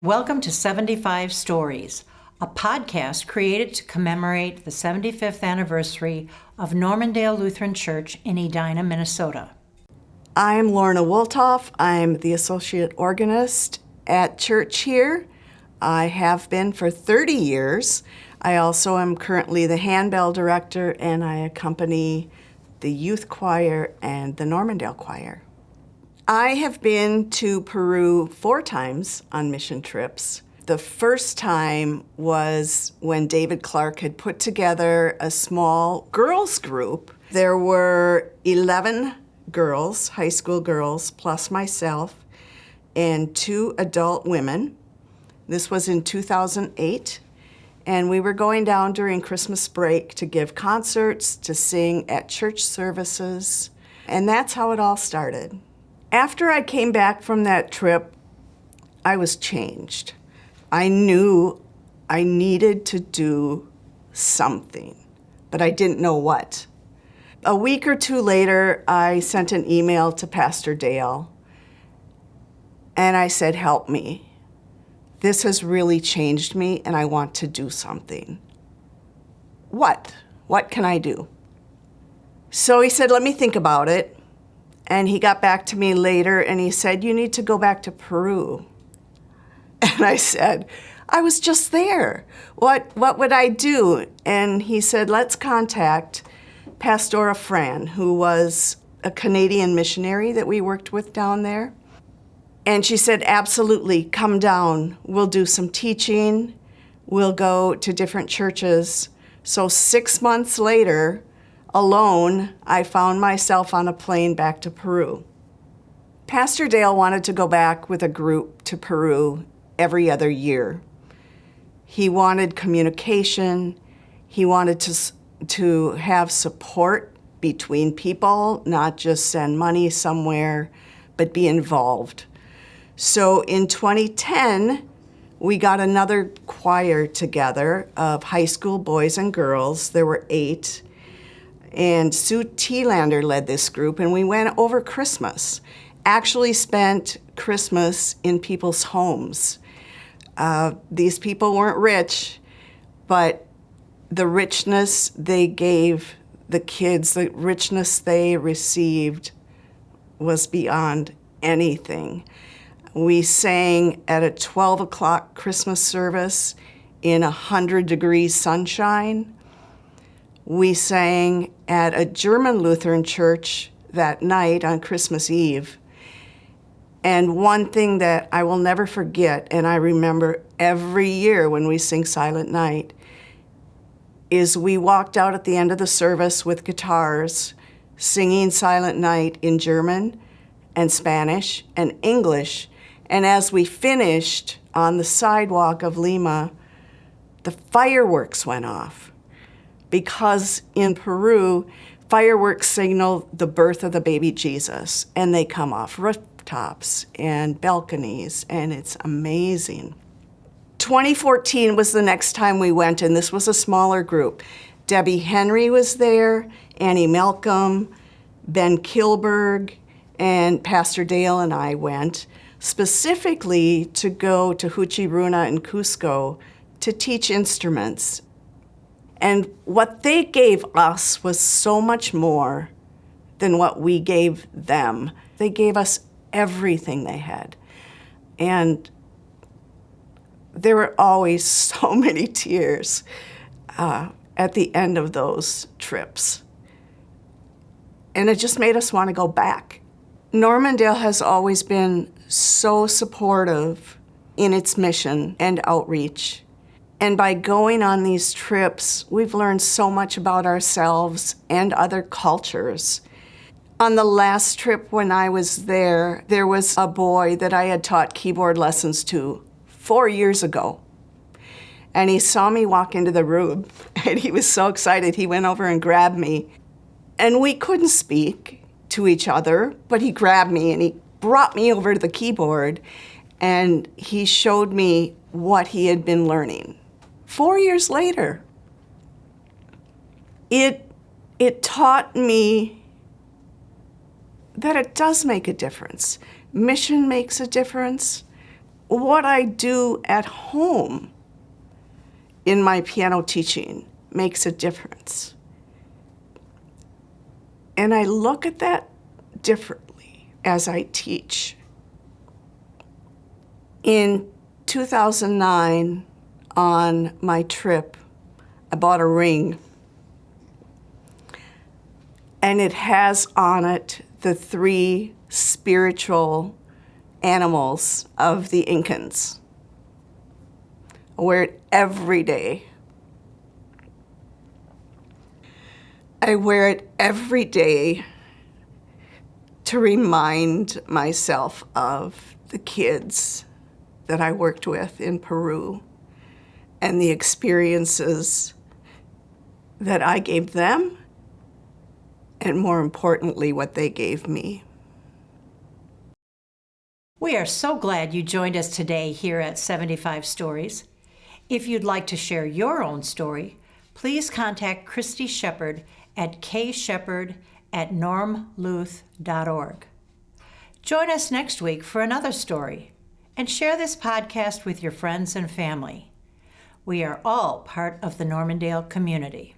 Welcome to 75 Stories, a podcast created to commemorate the 75th anniversary of Normandale Lutheran Church in Edina, Minnesota. I'm Lorna Wolthoff. I'm the associate organist at church here. I have been for 30 years. I also am currently the handbell director, and I accompany the youth choir and the Normandale choir. I have been to Peru 4 times on mission trips. The first time was when David Clark had put together a small girls group. There were 11 girls, high school girls, plus myself, and 2 adult women. This was in 2008, and we were going down during Christmas break to give concerts, to sing at church services, and that's how it all started. After I came back from that trip, I was changed. I knew I needed to do something, but I didn't know what. A week or 2 later, I sent an email to Pastor Dale, and I said, "Help me. This has really changed me, and I want to do something." What? What can I do? So he said, "Let me think about it." And he got back to me later, and he said, "You need to go back to Peru." And I said, "I was just there. What would I do?" And he said, "Let's contact Pastora Fran, who was a Canadian missionary that we worked with down there." And she said, "Absolutely, come down. We'll do some teaching. We'll go to different churches." So 6 months later, alone, I found myself on a plane back to Peru. Pastor Dale wanted to go back with a group to Peru every other year. He wanted communication. He wanted to have support between people, not just send money somewhere, but be involved. So in 2010, we got another choir together of high school boys and girls. There were 8. And Sue Thielander led this group, and we went over Christmas. Actually spent Christmas in people's homes. These people weren't rich, but the richness they gave the kids, the richness they received was beyond anything. We sang at a 12 o'clock Christmas service in 100-degree sunshine. We sang at a German Lutheran church that night on Christmas Eve. And one thing that I will never forget, and I remember every year when we sing Silent Night, is we walked out at the end of the service with guitars, singing Silent Night in German and Spanish and English. And as we finished on the sidewalk of Lima, the fireworks went off. Because in Peru, fireworks signal the birth of the baby Jesus, and they come off rooftops and balconies, and it's amazing. 2014 was the next time we went, and this was a smaller group. Debbie Henry was there, Annie Malcolm, Ben Kilberg, and Pastor Dale and I went, specifically to go to Huchiruna and Cusco to teach instruments. And what they gave us was so much more than what we gave them. They gave us everything they had. And there were always so many tears at the end of those trips. And it just made us want to go back. Normandale has always been so supportive in its mission and outreach. And by going on these trips, we've learned so much about ourselves and other cultures. On the last trip when I was there was a boy that I had taught keyboard lessons to 4 years ago. And he saw me walk into the room, and he was so excited. He went over and grabbed me. And we couldn't speak to each other, but he grabbed me, and he brought me over to the keyboard, and he showed me what he had been learning. 4 years later, it taught me that it does make a difference. Mission makes a difference. what I do at home in my piano teaching makes a difference. And I look at that differently as I teach. In 2009, on my trip, I bought a ring. And it has on it the 3 spiritual animals of the Incans. I wear it every day. I wear it every day to remind myself of the kids that I worked with in Peru and the experiences that I gave them, and more importantly, what they gave me. We are so glad you joined us today here at 75 Stories. If you'd like to share your own story, please contact Christy Shepard at kshepard@normluth.org. Join us next week for another story, and share this podcast with your friends and family. We are all part of the Normandale community.